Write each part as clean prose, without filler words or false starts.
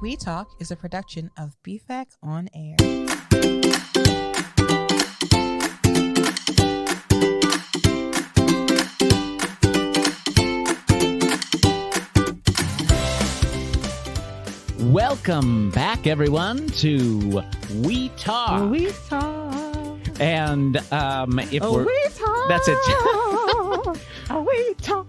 We Talk is a production of BFAC On Air. Welcome back, everyone, to We Talk. We Talk. And if we're... We Talk. That's it. We Talk.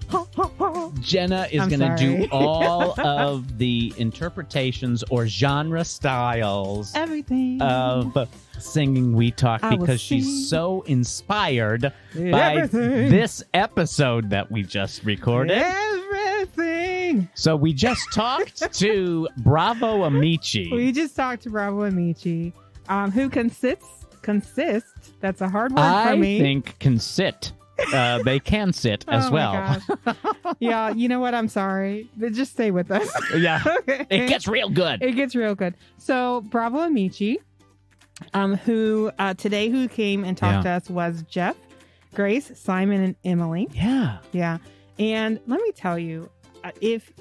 Jenna is going to do all of the interpretations or genre styles Everything of singing We Talk because she's so inspired by this episode that we just recorded. Everything. So we just talked to Bravo Amici. We just talked to Bravo Amici, who consists. That's a hard word for me. I think can sit. They can sit as well. Yeah, you know what? I'm sorry. But just stay with us. Yeah. Okay. It gets real good. It gets real good. So Bravo Amici, who came and talked to us was Jeff, Grace, Simon, and Emily. Yeah. Yeah. And let me tell you, if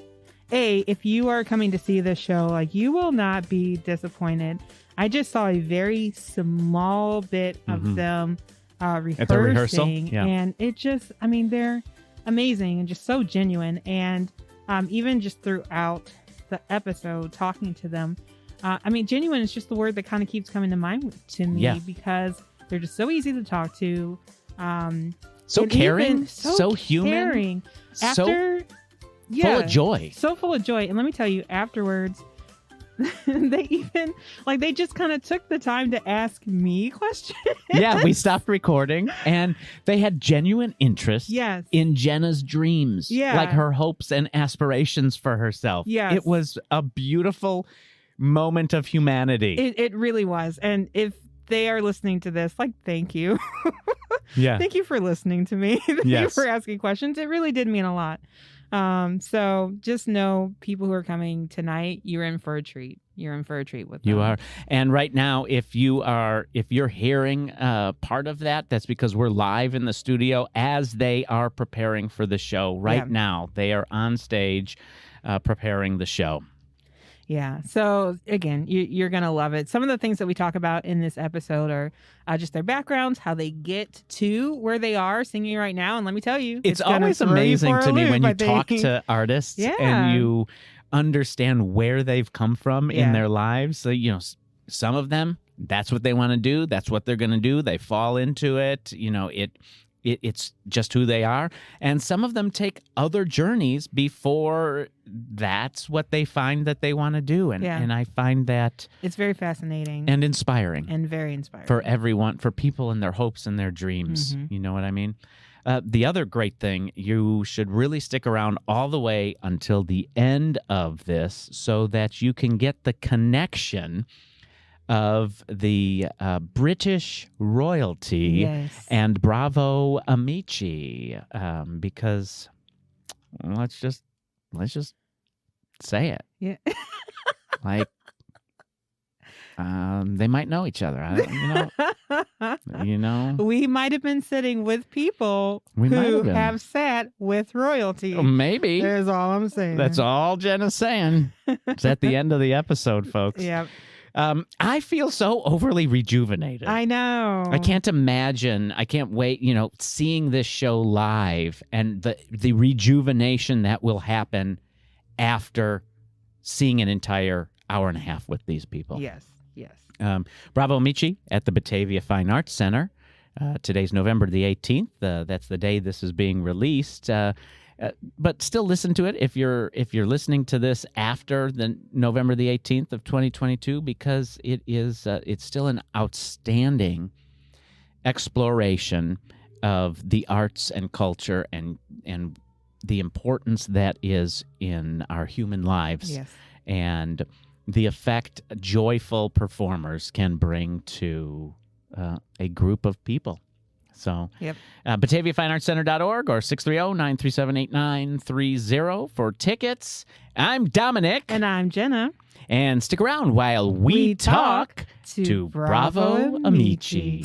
you are coming to see this show, like, you will not be disappointed. I just saw a very small bit of them rehearsing. At the rehearsal? Yeah. And it just, I mean, they're amazing and just so genuine. And even just throughout the episode, talking to them, I mean, genuine is just the word that kind of keeps coming to mind to me because they're just so easy to talk to. So caring, so human. Caring. After, full of joy. So full of joy. And let me tell you, afterwards, they just kind of took the time to ask me questions. Yeah, we stopped recording and they had genuine interest in Jenna's dreams. Yeah. Like her hopes and aspirations for herself. Yes. It was a beautiful moment of humanity. It really was. And if they are listening to this, like, thank you. Yeah. Thank you for listening to me. Thank you for asking questions. It really did mean a lot. So just know, people who are coming tonight, you're in for a treat. You're in for a treat with them. You are. And right now, if you're hearing part of that, that's because we're live in the studio as they are preparing for the show. Right now, they are on stage preparing the show. Yeah. So again, you're going to love it. Some of the things that we talk about in this episode are just their backgrounds, how they get to where they are singing right now. And let me tell you, it's always amazing to me when you talk to artists and you understand where they've come from in their lives. So, you know, some of them, that's what they want to do. That's what they're going to do. They fall into it. You know, it's just who they are. And some of them take other journeys before that's what they find that they want to do. And I find that it's very fascinating and inspiring. And very inspiring. For everyone, for people and their hopes and their dreams. You know what I mean? The other great thing, you should really stick around all the way until the end of this so that you can get the connection of the British royalty and Bravo Amici, because let's just say it. Yeah. Like, they might know each other. You know. We might have been sitting with people who have sat with royalty. Maybe. That's all I'm saying. That's all Jenna's saying. It's at the end of the episode, folks. Yep. I feel so overly rejuvenated. I know. I can't imagine. I can't wait, seeing this show live and the rejuvenation that will happen after seeing an entire hour and a half with these people. Yes. Bravo Amici at the Batavia Fine Arts Center. Today's November the 18th. That's the day this is being released. But still listen to it if you're listening to this after the November the 18th of 2022, because it's still an outstanding exploration of the arts and culture and the importance that is in our human lives. Yes. And the effect joyful performers can bring to a group of people. So, BataviaFineArtsCenter.org or 630-937-8930 for tickets. I'm Dominic. And I'm Jenna. And stick around while we talk to Bravo Amici.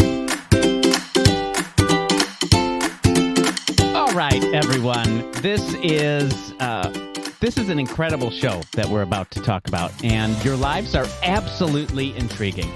All right, everyone. This is this is an incredible show that we're about to talk about, and your lives are absolutely intriguing.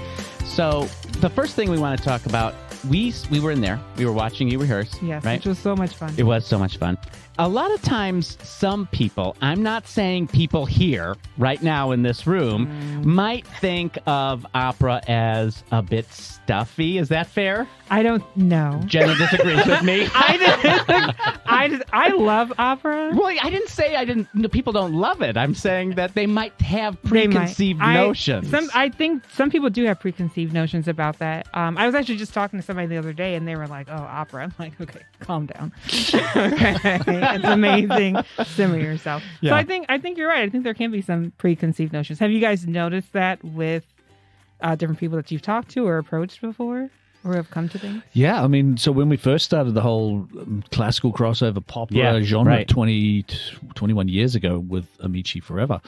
So the first thing we want to talk about, we were in there. We were watching you rehearse. Yes, right? which was so much fun. It was so much fun. A lot of times, some people, I'm not saying people here right now in this room, might think of opera as a bit stuffy. Is that fair? I don't know. Jenna disagrees with me. I love opera. Well, I didn't say people don't love it. I'm saying that they might have preconceived notions. I think some people do have preconceived notions about that. I was actually just talking to somebody the other day, and they were like, "Oh, opera." I'm like, "Okay, calm down." Okay. It's amazing. Simmer yourself. Yeah. So I think you're right. I think there can be some preconceived notions. Have you guys noticed that with different people that you've talked to or approached before, or have come to things? Yeah, I mean, so when we first started the whole classical crossover pop genre 21 years ago with Amici Forever,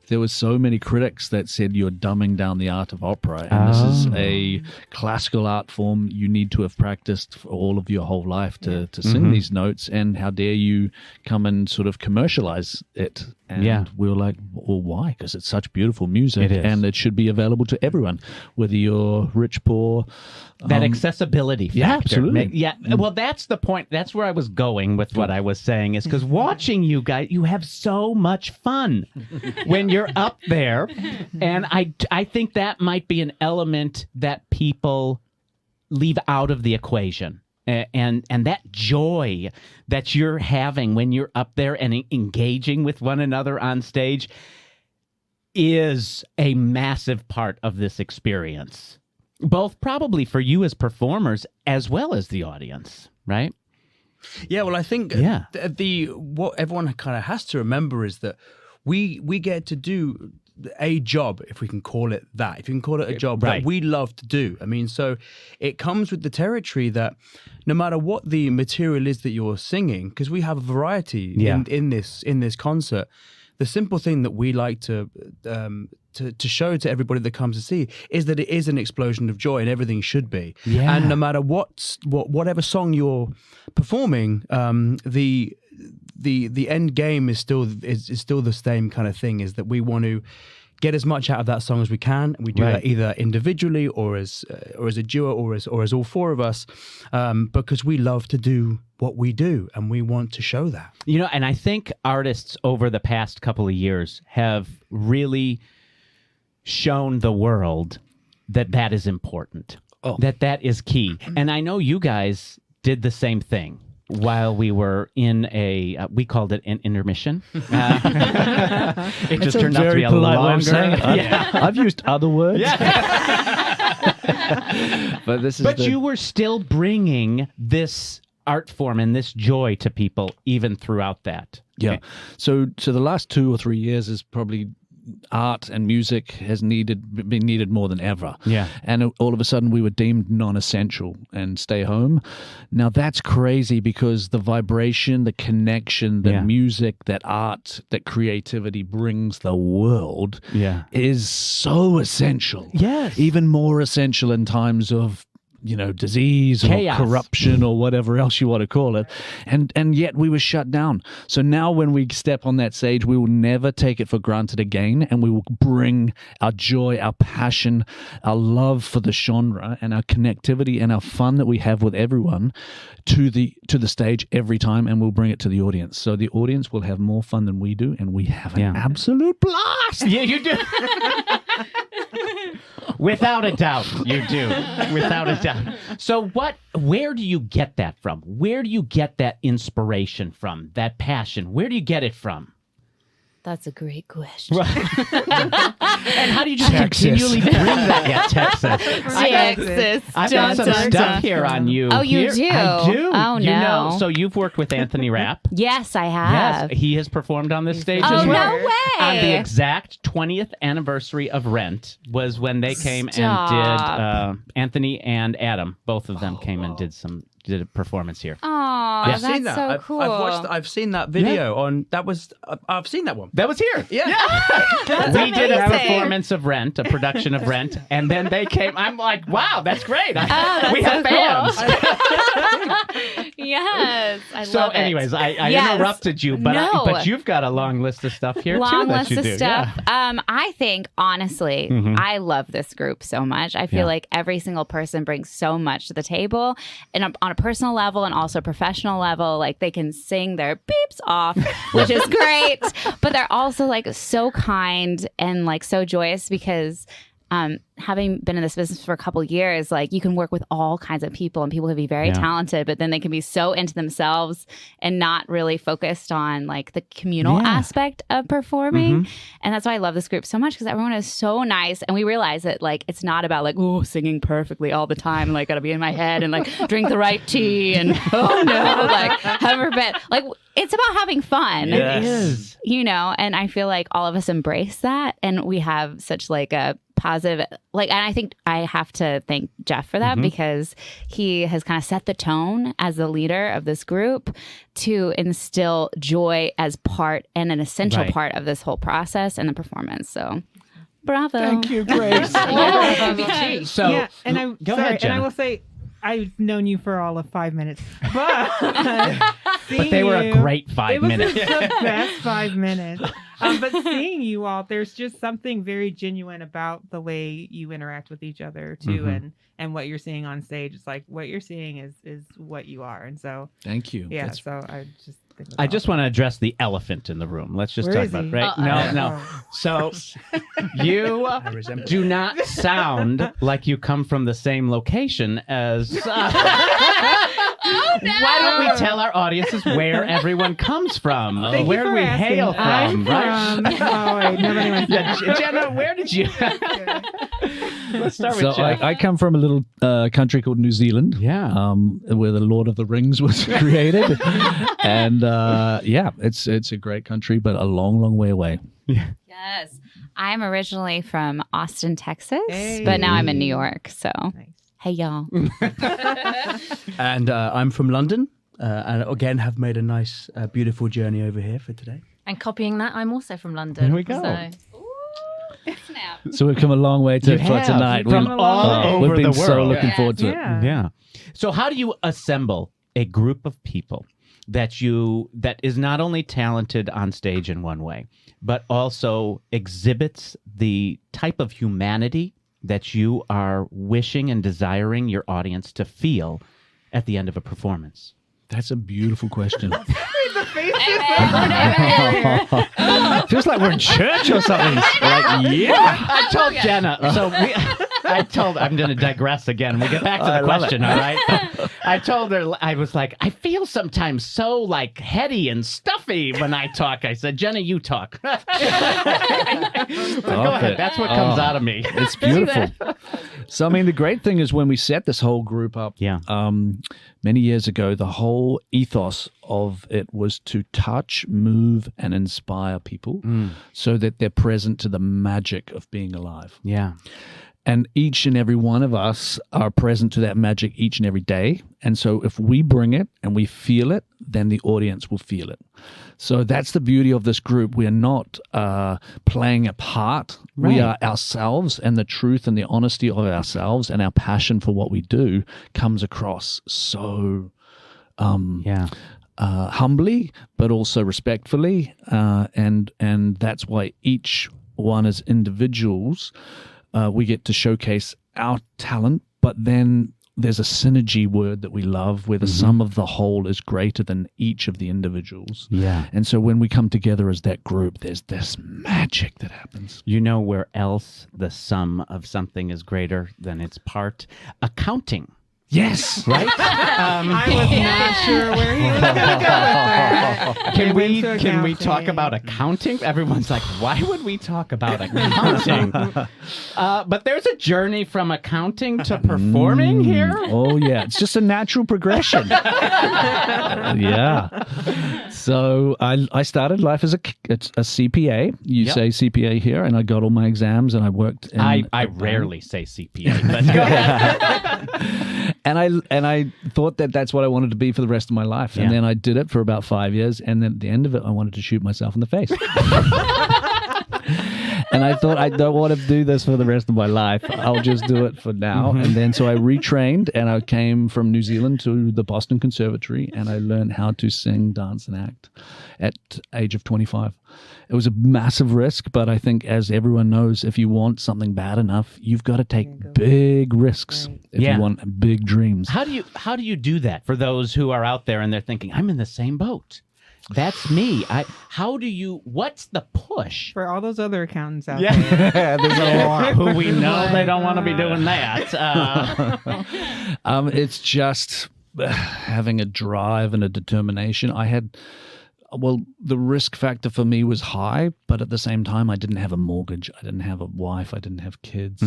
there was so many critics that said you're dumbing down the art of opera, and this is a classical art form you need to have practiced for all of your whole life to sing these notes, and how dare you come and sort of commercialize it. And we were like, well, why? Because it's such beautiful music, and it should be available to everyone, whether you're rich, poor. That accessibility factor. Yeah, absolutely. Well, that's the point. That's where I was going with what I was saying, is because watching you guys, you have so much fun when you're up there. And I think that might be an element that people leave out of the equation. And that joy that you're having when you're up there and engaging with one another on stage is a massive part of this experience, both probably for you as performers as well as the audience, right? Yeah, well, I think what everyone kind of has to remember is that we get to do a job, if we can call it that, if you can call it a job that we love to do. I mean, so it comes with the territory that no matter what the material is that you're singing, because we have a variety in this concert, the simple thing that we like to show to everybody that comes to see is that it is an explosion of joy, and everything should be. Yeah. And no matter whatever song you're performing, the end game is still the same kind of thing, is that we want to get as much out of that song as we can, and we do that either individually or as a duo or as all four of us, because we love to do what we do and we want to show that. You know, and I think artists over the past couple of years have really shown the world that is important, that is key. And I know you guys did the same thing while we were in we called it an intermission. It just turned out to be a longer. I've used other words. But you were still bringing this art form and this joy to people even throughout that. Yeah. Okay. So the last 2 or 3 years is probably art and music has been needed more than ever. Yeah. And all of a sudden we were deemed non-essential and stay home. Now that's crazy, because the vibration, the connection, the music, that art, that creativity brings the world is so essential. Yes. Even more essential in times of disease or chaos, corruption, or whatever else you want to call it. And yet we were shut down. So now when we step on that stage, we will never take it for granted again, and we will bring our joy, our passion, our love for the genre, and our connectivity and our fun that we have with everyone to the stage every time, and we'll bring it to the audience. So the audience will have more fun than we do, and we have an absolute blast. Yeah, you do. Without a doubt, you do. Without a doubt. So where do you get that from? Where do you get that inspiration from, that passion? Where do you get it from? That's a great question. And how do you just continually bring that? Yeah, Texas. I've got some stuff here on you. Oh, you do? I do. Oh, no. So you've worked with Anthony Rapp. Yes, I have. Yes, he has performed on this stage as well. No way. On the exact 20th anniversary of Rent was when they came and did, Anthony and Adam, both of them came and did a performance here. Aww. I've seen that's that. so cool. I've seen that video on. I've seen that one. That was here. Yeah. We did a amazing. performance of Rent, a production of Rent, and then they came. I'm like, wow, that's great. That's we have so fans. Yes, I So, love it. anyways, I Yes. interrupted you, but No. but you've got a long list of stuff here Long too that list you of do. stuff. Yeah. I think honestly, I love this group so much. I feel like every single person brings so much to the table, and on a personal level and also professional level. Like they can sing their beeps off, which is great, but they're also like so kind and like so joyous because. Having been in this business for a couple of years, like you can work with all kinds of people and people can be very talented, but then they can be so into themselves and not really focused on like the communal aspect of performing. And that's why I love this group so much because everyone is so nice. And we realize that like, it's not about like, oh, singing perfectly all the time. Like gotta be in my head and like drink the right tea and oh no, like have a bit. Like it's about having fun. It is. You know, and I feel like all of us embrace that and we have such like a positive, like, and I think I have to thank Jeff for that because he has kind of set the tone as the leader of this group to instill joy as part and an essential part of this whole process and the performance. So bravo. Thank you, Grace. So Yeah, and I go ahead, and I Jenna. will say I've known you for all of 5 minutes, but But they were a great 5 minutes. It was the best 5 minutes. But seeing you all, there's just something very genuine about the way you interact with each other too, and what you're seeing on stage. It's like what you're seeing is what you are, and so Thank you. yeah. That's- So I just think I just want to address the elephant in the room. Let's just Where talk is about he? it, right? No. So you do not sound like you come from the same location as. Why don't we tell our audiences where everyone comes from? Thank you Where for we asking. hail from, I'm right? from. Oh wait, nobody wants Yeah, Jenna, where did you? Let's start with So Jeff. I come from a little country called New Zealand, where the Lord of the Rings was created, and it's a great country, but a long, long way away. Yes. I'm originally from Austin, Texas, Hey. but now I'm in New York. So, Nice. hey, y'all. And I'm from London, and again have made a nice, beautiful journey over here for today. And copying that, I'm also from London. There we go. So. Snap. So we've come a long way You for have, tonight. from all over we've been the so world. looking Yes. forward to it. Yeah. So how do you assemble a group of people that is not only talented on stage in one way, but also exhibits the type of humanity that you are wishing and desiring your audience to feel at the end of a performance? That's a beautiful question. Amen. Feels like we're in church or something. Like, yeah. I told Jenna. I'm going to digress again. We get back to the question, all right? I told her, I was like, I feel sometimes so like heady and stuffy when I talk. I said, Jenna, you talk. But go ahead. That's what comes out of me. It's beautiful. So, I mean, the great thing is when we set this whole group up many years ago, the whole ethos of it was to touch, move, and inspire people so that they're present to the magic of being alive. Yeah. And each and every one of us are present to that magic each and every day. And so if we bring it and we feel it, then the audience will feel it. So that's the beauty of this group. We are not playing a part. Right. We are ourselves, and the truth and the honesty of ourselves and our passion for what we do comes across so humbly, but also respectfully. And that's why each one as individuals, we get to showcase our talent, but then there's a synergy word that we love where the sum of the whole is greater than each of the individuals. Yeah. And so when we come together as that group, there's this magic that happens. You know where else the sum of something is greater than its part? Accounting. Yes. Right? I was not sure where he was going to go with that. Can we talk about accounting? Everyone's like, why would we talk about accounting? But there's a journey from accounting to performing here. Oh, yeah. It's just a natural progression. Yeah. So I started life as a CPA. You say CPA here, and I got all my exams, and I worked in... I rarely say CPA, but go ahead. And I thought that that's what I wanted to be for the rest of my life. And then I did it for about 5 years. And then at the end of it, I wanted to shoot myself in the face. And I thought, I don't want to do this for the rest of my life. I'll just do it for now. And then so I retrained, and I came from New Zealand to the Boston Conservatory, and I learned how to sing, dance, and act at age of 25. It was a massive risk, but I think, as everyone knows, if you want something bad enough, you've got to take big risks if you want big dreams. How do you do that for those who are out there and they're thinking, I'm in the same boat? That's me. What's the push? For all those other accountants out there. There's a lot who we know they don't want to be doing that. It's just having a drive and a determination. The risk factor for me was high, but at the same time, I didn't have a mortgage. I didn't have a wife. I didn't have kids.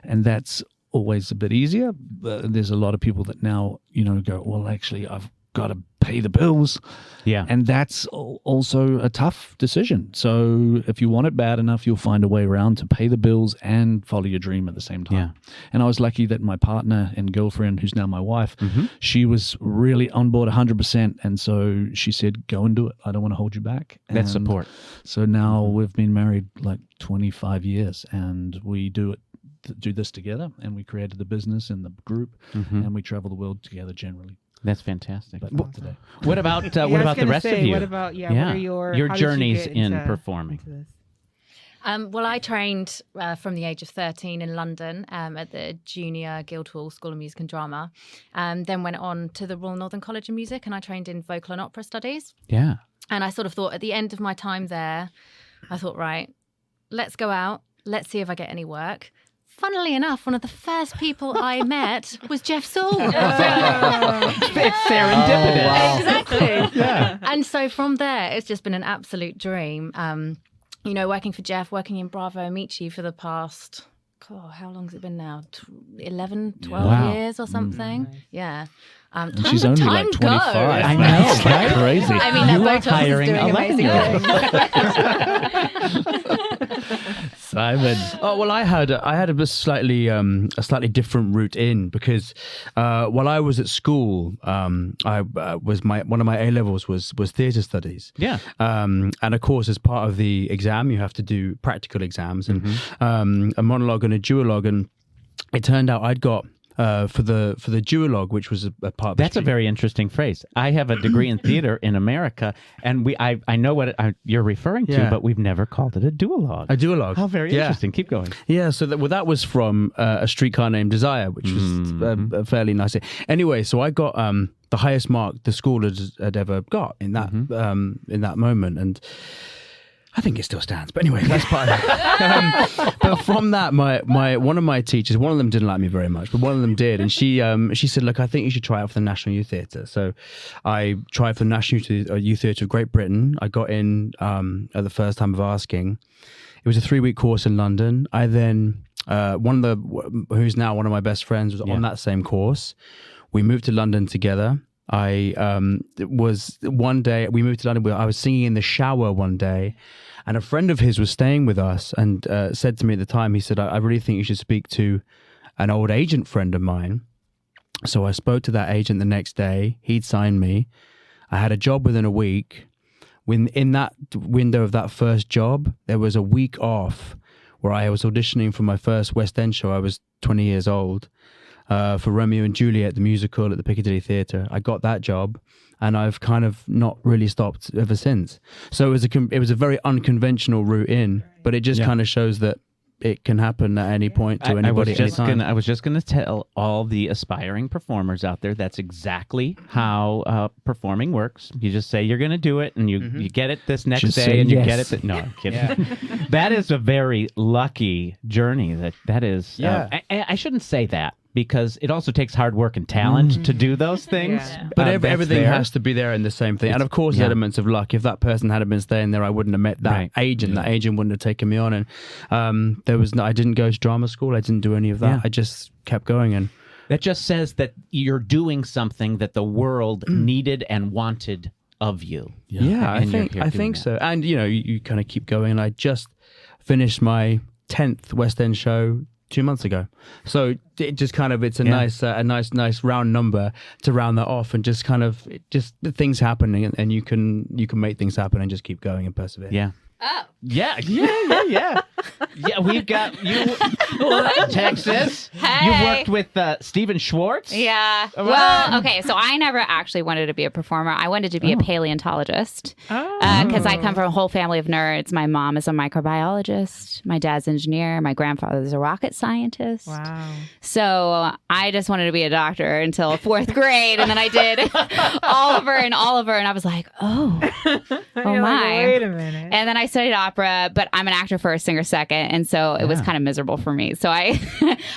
And that's always a bit easier. There's a lot of people that now, go, well, actually, I've got to pay the bills. Yeah. And that's also a tough decision. So if you want it bad enough, you'll find a way around to pay the bills and follow your dream at the same time. Yeah. And I was lucky that my partner and girlfriend, who's now my wife, she was really on board 100%. And so she said, go and do it. I don't want to hold you back. That's support. So now we've been married like 25 years, and we do this together, and we created the business and the group, and we travel the world together generally. That's fantastic. But not today. What about the rest of you? What about what are your journeys in performing? Well, I trained from the age of 13 in London at the Junior Guildhall School of Music and Drama, then went on to the Royal Northern College of Music, and I trained in vocal and opera studies. Yeah. And I sort of thought, at the end of my time there, I thought, right, let's go out, let's see if I get any work. Funnily enough, one of the first people I met was Jeff Saul. It's serendipitous. Wow. Exactly. Yeah. And so from there, it's just been an absolute dream. Working for Jeff, working in Bravo Amici for the past, how long has it been now? 11, 12 years or something? Yeah. She's only like 25. Goes. I know, right? Crazy. I mean, you are Botox hiring is doing amazing 11-year-olds. Simon. Oh well, I had a slightly different route in, because while I was at school, I was one of my A levels was theatre studies. Yeah. And of course, as part of the exam, you have to do practical exams and a monologue and a duologue, and it turned out I'd got. For the duologue, which was a part of That's a very interesting phrase. I have a degree in theater in America, and I know what you're referring to, but we've never called it a duologue. A duologue. How very interesting. Keep going. Yeah, so that was from A Streetcar Named Desire, which was fairly nice. Anyway, so I got the highest mark the school had ever got in that moment, and I think it still stands, but anyway, that's part of it. But from that, my one of my teachers, one of them didn't like me very much, but one of them did, and she said, "Look, I think you should try out for the National Youth Theatre." So I tried for the National Youth Theatre of Great Britain. I got in at the first time of asking. It was a 3-week course in London. I then who's now one of my best friends was on that same course. We moved to London together. One day we moved to London. I was singing in the shower one day, and a friend of his was staying with us and said to me at the time, he said, I really think you should speak to an old agent friend of mine. So I spoke to that agent the next day. He'd signed me. I had a job within a week. In that window of that first job, there was a week off where I was auditioning for my first West End show. I was 20 years old. For Romeo and Juliet, the musical at the Piccadilly Theatre. I got that job, and I've kind of not really stopped ever since. So it was a very unconventional route in, but it just kind of shows that it can happen at any point to anybody at any time. I was just going to tell all the aspiring performers out there that's exactly how performing works. You just say you're going to do it, and you get it this next day, and you get it. No, I'm kidding. Yeah. That is a very lucky journey. That is. I shouldn't say that, because it also takes hard work and talent to do those things. Yeah. But everything has to be there in the same thing. And of course, elements of luck. If that person hadn't been staying there, I wouldn't have met that agent. That agent wouldn't have taken me on. And I didn't go to drama school. I didn't do any of that. Yeah. I just kept going. And that just says that you're doing something that the world needed and wanted of you. Yeah, I think so. And you kind of keep going. And I just finished my 10th West End show 2 months ago. So it just kind of, it's a nice round number to round that off, and just kind of just the things happening, and you can make things happen and just keep going and persevere. Yeah. Oh. Yeah. Yeah, we've got you, Texas. Hey. You worked with Stephen Schwartz. Yeah. Well, okay. So I never actually wanted to be a performer. I wanted to be a paleontologist because I come from a whole family of nerds. My mom is a microbiologist. My dad's an engineer. My grandfather's a rocket scientist. Wow. So I just wanted to be a doctor until 4th grade, and then I did Oliver, and I was like, oh You're my. like, wait a minute. And then I studied opera, but I'm an actor first, singer second, and so it was kind of miserable for me. So I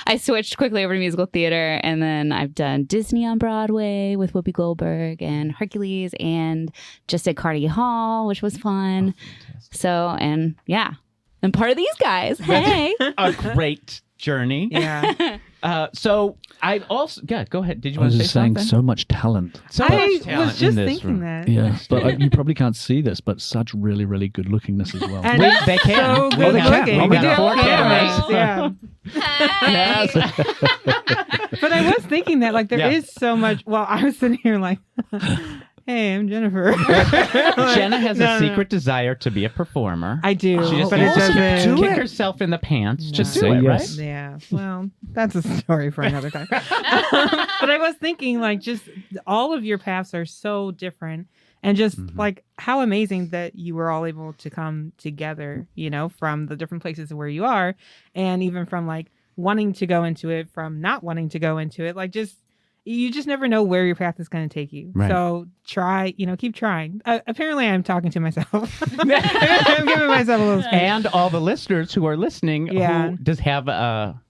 I switched quickly over to musical theater, and then I've done Disney on Broadway with Whoopi Goldberg and Hercules, and just did Carnegie Hall, which was fun. So, and yeah, I'm part of these guys. Hey, A great journey. Yeah. So I also, go ahead. Did you I want was to say just saying, something? so much talent. So I much talent was just in this thinking room. that. Yeah, but you probably can't see this, but such really, really good lookingness as well. And They can. so Oh, good they can. looking. Oh, We we do got have 4 cameras. cameras. Yeah. But I was thinking that, like, there is so much. Well, I was sitting here like, hey, I'm Jennifer. Jenna has a secret desire to be a performer. I do, She just but needs it to doesn't. kick herself in the pants. Just Say do it, yes. right? Yeah, well, that's a story for another time. But I was thinking, like, just all of your paths are so different, and just like how amazing that you were all able to come together, you know, from the different places where you are, and even from like wanting to go into it, from not wanting to go into it, like just. You just never know where your path is going to take you. Right. So try, keep trying. Apparently, I'm talking to myself. I'm giving myself a little space. And all the listeners who are listening who does have a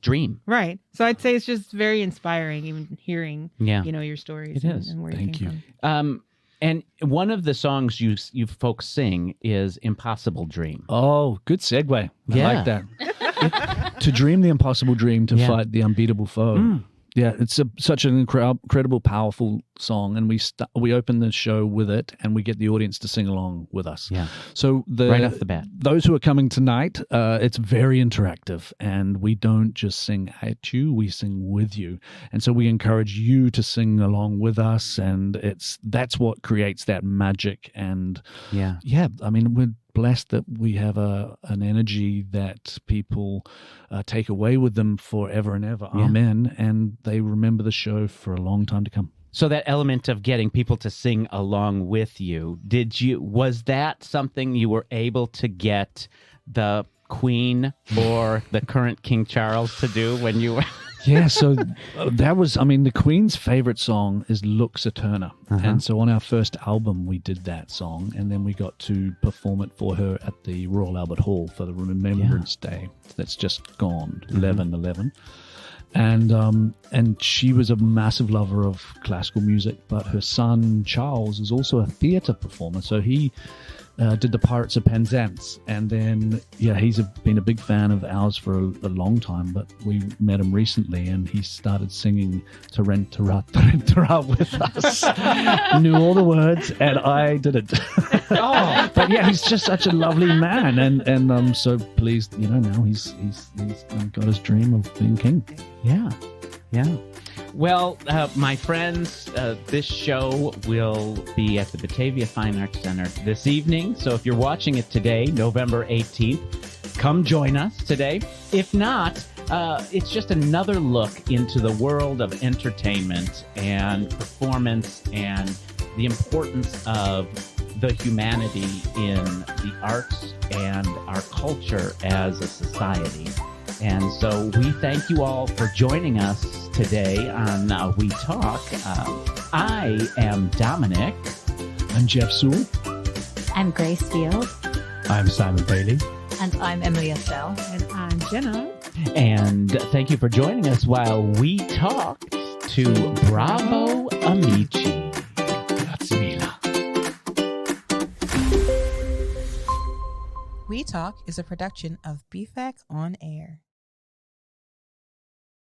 dream. Right. So I'd say it's just very inspiring, even hearing, your stories. It is. And where Thank you you. came from. And one of the songs you folks sing is Impossible Dream. Oh, good segue. I Yeah. like that. To dream the impossible dream, to fight the unbeatable foe. Yeah, it's such an incredible, powerful song, and we open the show with it, and we get the audience to sing along with us. Yeah. So Right off the bat. those who are coming tonight, it's very interactive, and we don't just sing at you; we sing with you, and so we encourage you to sing along with us, and that's what creates that magic. And I mean, we're blessed that we have an energy that people take away with them forever and ever. Yeah. Amen. And they remember the show for a long time to come. So that element of getting people to sing along with you, was that something you were able to get the Queen or the current King Charles to do when you were... Yeah, so that was, the Queen's favorite song is Lux Eterna. And so on our first album, we did that song, and then we got to perform it for her at the Royal Albert Hall for the Remembrance Day. That's just gone, 11/11. And she was a massive lover of classical music, but her son, Charles, is also a theater performer. So he did the Pirates of Penzance, and then he's been a big fan of ours for a long time, but we met him recently and he started singing Tarantara with us. Knew all the words and I didn't. But he's just such a lovely man, and I'm so pleased, now he's got his dream of being king. Yeah. Well, my friends, this show will be at the Batavia Fine Arts Center this evening. So if you're watching it today, November 18th, come join us today. If not, it's just another look into the world of entertainment and performance and the importance of the humanity in the arts and our culture as a society. And so we thank you all for joining us today on We Talk. I am Dominic. I'm Jeff Sewell. I'm Grace Field. I'm Simon Bailey. And I'm Emily Estelle. And I'm Jenna. And thank you for joining us while we talked to Bravo Amici. Grazie mille. We Talk is a production of BFAC On Air.